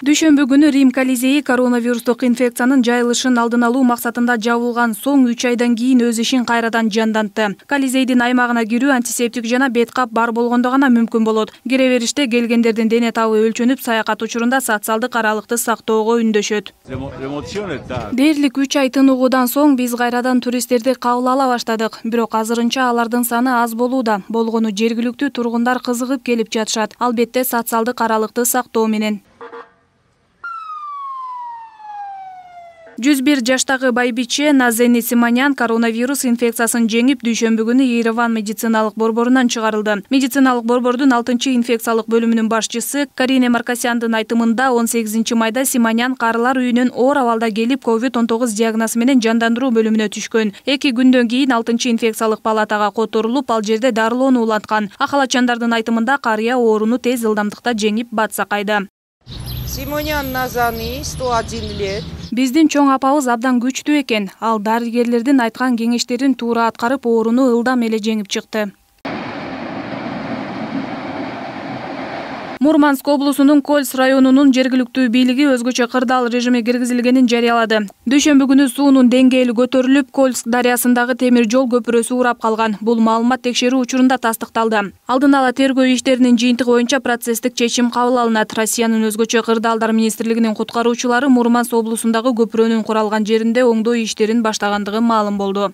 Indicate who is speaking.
Speaker 1: Дүйшөмбү күнү Рим Колизеи коронавирустук инфекциянын жайылышын алдын алуу максатында жабылган соң 3 айдан кийин өз ишин кайрадан жандантты. Колизейдин аймагына кирүү антисептик жана бет кап бар болгондо гана мүмкүн болот. Кире бериште келгендердин дене табы өлчөнүп, саякат учурунда социалдык аралыкты сактоого үндөшөт. Дээрлик 3 ай тыныгуудан соң биз кайрадан туристтерди кабыл ала баштадык. Бирок азырынча алардын саны аз болууда. Болгону жергиликтүү тургундар кызыгып келип жатышат. Албетте социалдык аралыкты сактоо менен. 101 жаштагы байбиче Назени Симонян коронавирус инфекциясын жеңип, дүйшөмбү күнү Ереван медициналык борборунан чыгарылды. Медициналык борбордун 6-инфекциялык бөлүмүнүн башчысы Карине Маркасяндын айтымында 18 майда Симонян карылар үйүнөн оор абалда келип, COVID-19 диагнозу менен жандандыруу бөлүмүнө түшкөн. 2 күндөн кийин 6-инфекциялык палатага которулуп, ал жерде дарылоону уланткан. Акалачандардын айтымында карыя ооруну тез ылдамдыкта жеңип, бат сакайды.
Speaker 2: Симонян Назани, 101 лет.
Speaker 1: Биздин чоң апабыз абдан күчтүү экен. Ал дарыгерлердин айткан кеңештерин туура аткарып, ооруну ылдам эле жеңип чыкты. Мурманск облусунун Кольц районунун жергиликтүү бийлиги өзгөчө кырдаал режими киргизилгенин жарыялады. Дүйшөмбү күнү суунун деңгээли көтөрүлүп, Кольц дарыясындагы темир жол көпүрөсү урап калган. Бул маалымат текшерүү учурунда тастыкталды. Алдын ала тергөө иштеринин жыйынтыгы боюнча процесстик чечим кабыл алынат. Россиянын өзгөчө кырдаалдар министрлигинин куткаруучулары Мурманск облусундагы көпүрөнүн куралган жеринде оңдоо иштерин баштагандыгы маалым болду.